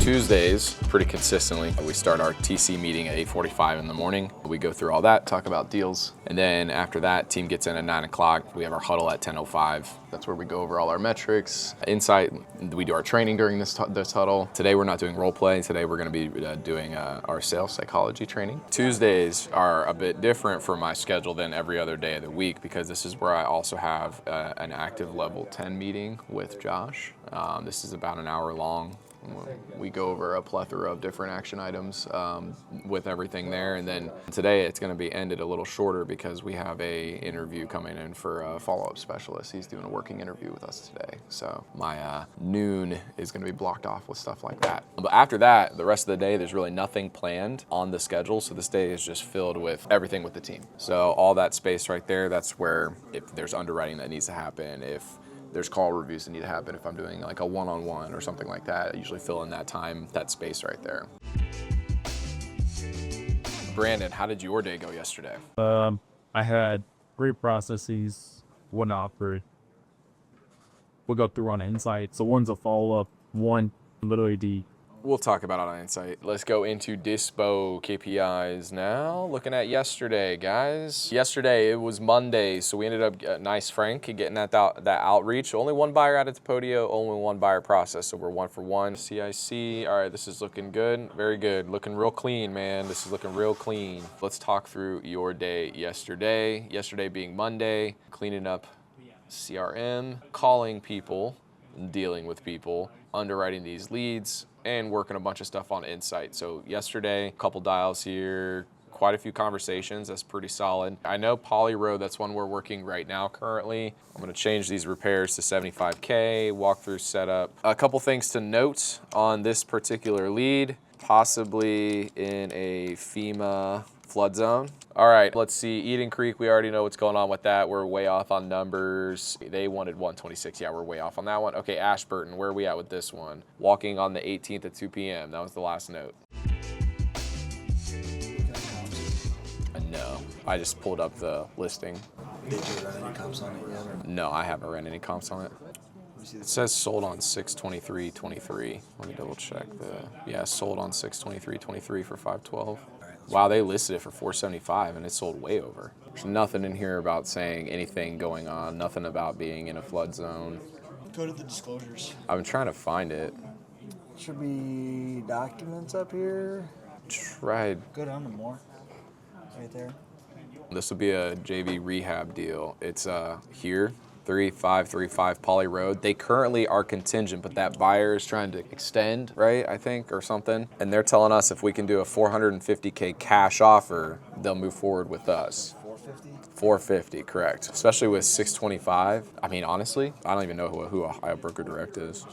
Tuesdays, pretty consistently, we start our TC meeting at 8:45 in the morning. We go through all that, talk about deals. And then after that, team gets in at 9 o'clock. We have our huddle at 10:05. That's where we go over all our metrics, insight. We do our training during this huddle. Today, we're not doing role play. Today, we're gonna be doing our sales psychology training. Tuesdays are a bit different for my schedule than every other day of the week because this is where I also have an active level 10 meeting with Josh. This is about an hour long. We go over a plethora of different action items with everything there. And then today it's going to be ended a little shorter because we have a interview coming in for a follow-up specialist. He's doing a working interview with us today. So my noon is going to be blocked off with stuff like that. But after that, the rest of the day, there's really nothing planned on the schedule. So this day is just filled with everything with the team. So all that space right there, that's where if there's underwriting that needs to happen, if there's call reviews that need to happen, if I'm doing like a one-on-one or something like that, I usually fill in that time, that space right there. Brandon, how did your day go yesterday? I had 3 processes, 1 offer. We'll go through on insight. So one's a follow-up, one literally the We'll talk about it on Insight. Let's go into Dispo KPIs now. Looking at yesterday, guys. Yesterday, it was Monday, so we ended up, nice Frank, getting that outreach. Only 1 buyer added to Podio, only 1 buyer process, so we're 1 for 1. CIC, all right, this is looking good. Very good. Looking real clean, man. This is looking real clean. Let's talk through your day yesterday. Yesterday being Monday, cleaning up CRM, calling people, dealing with people, underwriting these leads, and working a bunch of stuff on Insight. So yesterday, a couple dials here, quite a few conversations. That's pretty solid. I know Poly Road, that's one we're working right now currently. I'm gonna change these repairs to 75K, walkthrough setup. A couple things to note on this particular lead, possibly in a FEMA flood zone. All right, let's see, Eden Creek, we already know what's going on with that. We're way off on numbers. They wanted 126, yeah, we're way off on that one. Okay, Ashburton, where are we at with this one? Walking on the 18th at 2 p.m., that was the last note. No, I just pulled up the listing. Did you run any comps on it yet? Or? No, I haven't ran any comps on it. It says sold on 6/23/23. Let me double check yeah, sold on 6/23/23 for 512. Wow, they listed it for 475 and it sold way over. There's nothing in here about saying anything going on, nothing about being in a flood zone. Go to the disclosures. I'm trying to find it. Should be documents up here. Tried. Go down to more. Right there. This would be a JV rehab deal. It's here. 3535 Poly Road. They currently are contingent, but that buyer is trying to extend, right? I think, or something. And they're telling us if we can do a 450K cash offer, they'll move forward with us. 450? 450, correct. Especially with 625. I mean, honestly, I don't even know who Ohio Broker Direct is.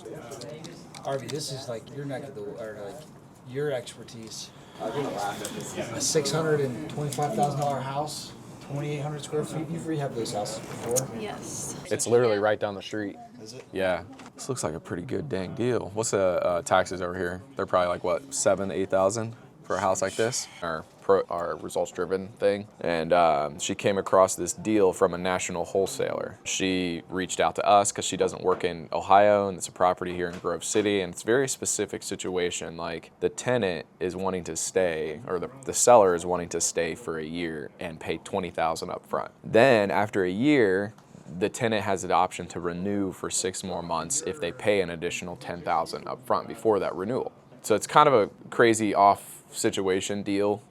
Arby, this is like your neck of the, or like your expertise. A $625,000 house. 2,800 square feet. You've rehabbed those houses before? Yes. It's literally right down the street. Is it? Yeah. This looks like a pretty good dang deal. What's the taxes over here? They're probably like, what, 7,000 to 8,000 for a house like this? Our results-driven thing. And she came across this deal from a national wholesaler. She reached out to us because she doesn't work in Ohio, and it's a property here in Grove City, and it's a very specific situation. Like, the tenant is wanting to stay, or the seller is wanting to stay for a year and pay $20,000 up front. Then, after a year, the tenant has the option to renew for 6 more months if they pay an additional $10,000 up front before that renewal. So it's kind of a crazy off situation deal,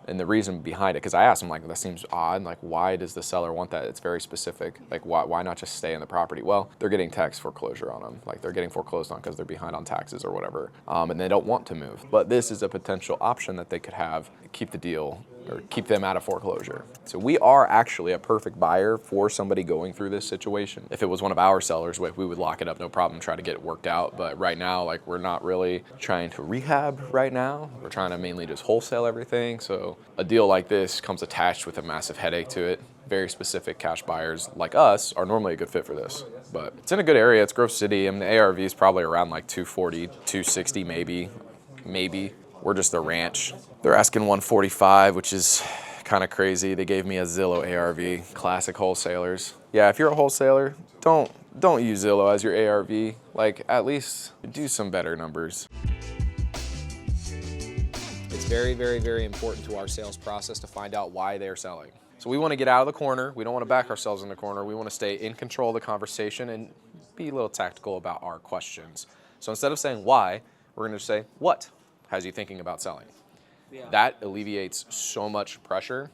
and the reason behind it, because I asked him, like, that seems odd, like, why does the seller want that? It's very specific. Like, why not just stay in the property? Well, they're getting tax foreclosure on them. Like, they're getting foreclosed on because they're behind on taxes or whatever, and they don't want to move. But this is a potential option that they could have, keep the deal, or keep them out of foreclosure. So we are actually a perfect buyer for somebody going through this situation. If it was one of our sellers, we would lock it up, no problem, try to get it worked out. But right now, like, we're not really trying to rehab right now. We're trying to mainly just wholesale everything. So a deal like this comes attached with a massive headache to it. Very specific cash buyers like us are normally a good fit for this. But it's in a good area. It's Grove City. I mean, the ARV is probably around like 240, 260 maybe. We're just a ranch. They're asking 145, which is kind of crazy. They gave me a Zillow ARV, classic wholesalers. Yeah, if you're a wholesaler, don't use Zillow as your ARV. Like, at least do some better numbers. very, very, very important to our sales process to find out why they're selling. So we want to get out of the corner. We don't want to back ourselves in the corner. We want to stay in control of the conversation and be a little tactical about our questions. So instead of saying why, we're going to say what has you thinking about selling? Yeah. That alleviates so much pressure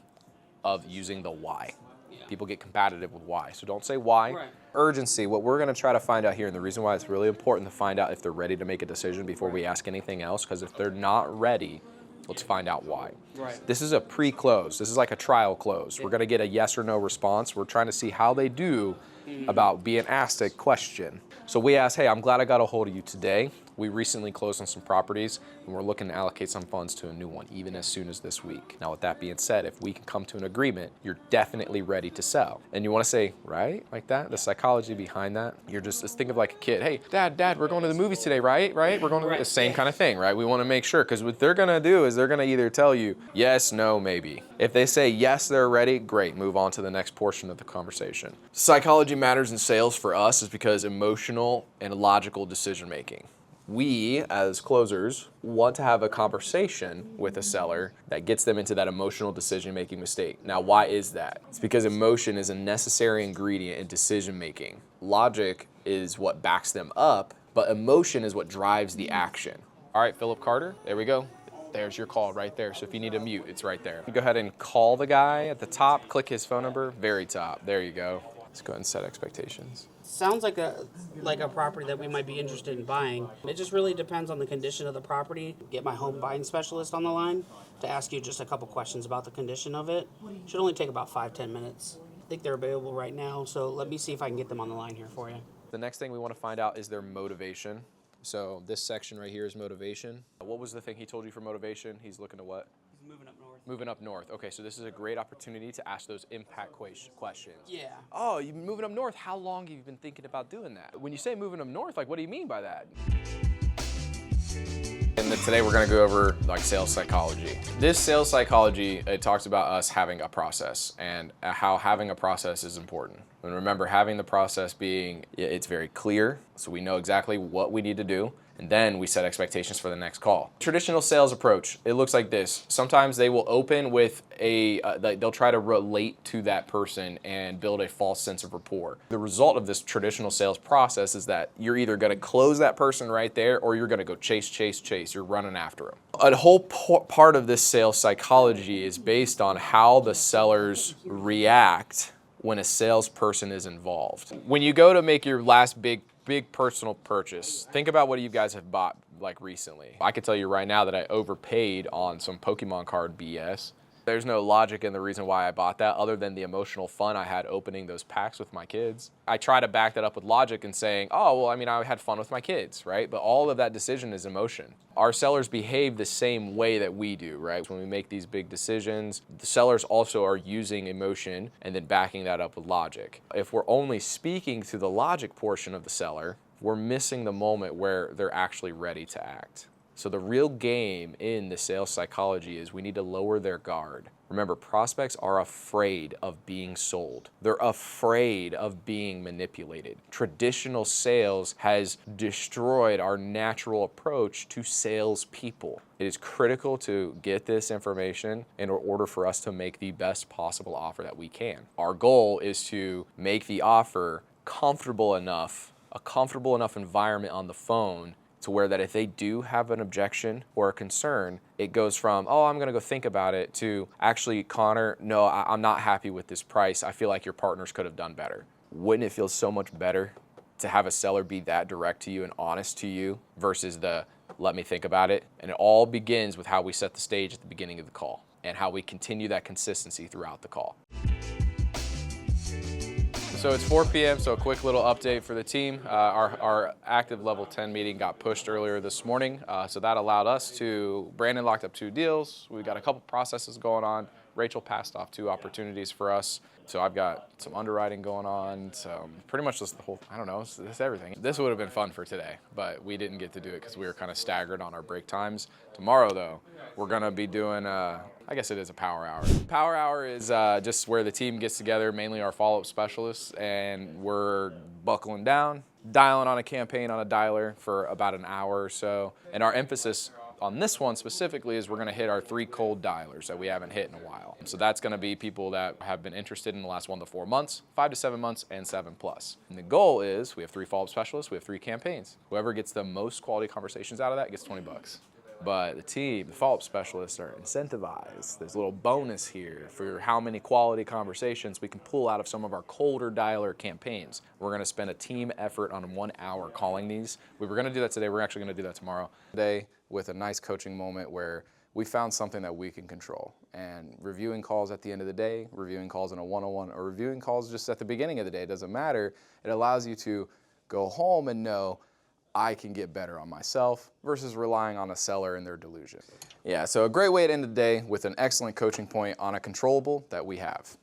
of using the why. Yeah. People get combative with why. So don't say why. Right. Urgency, what we're going to try to find out here, and the reason why it's really important to find out if they're ready to make a decision before we ask anything else, because if they're not ready, let's find out why. Right. This is a pre-close. This is like a trial close. We're going to get a yes or no response. We're trying to see how they do about being asked a question. So we ask, hey, I'm glad I got a hold of you today. We recently closed on some properties, and we're looking to allocate some funds to a new one, even as soon as this week. Now, with that being said, if we can come to an agreement, you're definitely ready to sell. And you want to say, right, like that, the psychology behind that, you're just think of like a kid. Hey, Dad, we're going to the movies today, right? We're going to the same kind of thing, right? We want to make sure, because what they're going to do is they're going to either tell you yes, no, maybe. If they say yes, they're ready, great, move on to the next portion of the conversation. Psychology matters in sales for us is because emotional and logical decision making. We, as closers, want to have a conversation with a seller that gets them into that emotional decision-making mistake. Now, why is that? It's because emotion is a necessary ingredient in decision-making. Logic is what backs them up, but emotion is what drives the action. All right, Philip Carter, there we go. There's your call right there. So if you need a mute, it's right there. You go ahead and call the guy at the top, click his phone number, very top. There you go. Let's go ahead and set expectations. Sounds like a property that we might be interested in buying. It just really depends on the condition of the property. Get my home buying specialist on the line to ask you just a couple questions about the condition of it. Should only take about 5-10 minutes. I think they're available right now, so let me see if I can get them on the line here for you. The next thing we want to find out is their motivation. So this section right here is motivation. What was the thing he told you for motivation? He's looking to what? He's moving up north. Moving up north. Okay, so this is a great opportunity to ask those impact questions. Yeah. Oh, you've been moving up north. How long have you been thinking about doing that? When you say moving up north, like what do you mean by that? And then today we're going to go over like sales psychology. This sales psychology, it talks about us having a process and how having a process is important. And remember, having the process being, it's very clear, so we know exactly what we need to do, and then we set expectations for the next call. Traditional sales approach, it looks like this. Sometimes they will open with they'll try to relate to that person and build a false sense of rapport. The result of this traditional sales process is that you're either gonna close that person right there or you're gonna go chase. You're running after them. A whole part of this sales psychology is based on how the sellers react when a salesperson is involved. When you go to make your last big personal purchase, think about what you guys have bought like recently. I can tell you right now that I overpaid on some Pokemon card BS. There's no logic in the reason why I bought that other than the emotional fun I had opening those packs with my kids. I try to back that up with logic and saying, oh, well, I mean, I had fun with my kids, right? But all of that decision is emotion. Our sellers behave the same way that we do, right? When we make these big decisions, the sellers also are using emotion and then backing that up with logic. If we're only speaking to the logic portion of the seller, we're missing the moment where they're actually ready to act. So the real game in the sales psychology is we need to lower their guard. Remember, prospects are afraid of being sold. They're afraid of being manipulated. Traditional sales has destroyed our natural approach to salespeople. It is critical to get this information in order for us to make the best possible offer that we can. Our goal is to make the offer comfortable enough, a comfortable enough environment on the phone to where that if they do have an objection or a concern, it goes from, oh, I'm gonna go think about it, to actually, Connor, no, I'm not happy with this price. I feel like your partners could have done better. Wouldn't it feel so much better to have a seller be that direct to you and honest to you versus the, let me think about it? And it all begins with how we set the stage at the beginning of the call and how we continue that consistency throughout the call. So it's 4 p.m., so a quick little update for the team. Our active level 10 meeting got pushed earlier this morning, so that allowed us to, Brandon locked up 2 deals. We've got a couple processes going on. Rachel passed off 2 opportunities for us. So I've got some underwriting going on, so pretty much just the whole, I don't know, it's everything. This would have been fun for today, but we didn't get to do it because we were kind of staggered on our break times. Tomorrow, though, we're gonna be doing, I guess it is a power hour. Power hour is just where the team gets together, mainly our follow-up specialists, and we're buckling down, dialing on a campaign on a dialer for about an hour or so. And our emphasis on this one specifically is we're gonna hit our 3 cold dialers that we haven't hit in a while. So that's gonna be people that have been interested in the last 1 to 4 months, 5 to 7 months, and 7+. And the goal is we have 3 follow-up specialists, we have 3 campaigns. Whoever gets the most quality conversations out of that gets $20. But the team, the follow-up specialists are incentivized. There's a little bonus here for how many quality conversations we can pull out of some of our colder dialer campaigns. We're gonna spend a team effort on 1 hour calling these. We were gonna do that today, we're actually gonna do that tomorrow. Today, with a nice coaching moment where we found something that we can control. And reviewing calls at the end of the day, reviewing calls in a one-on-one, or reviewing calls just at the beginning of the day, it doesn't matter. It allows you to go home and know, I can get better on myself versus relying on a seller and their delusion. Yeah, so a great way to end the day with an excellent coaching point on a controllable that we have.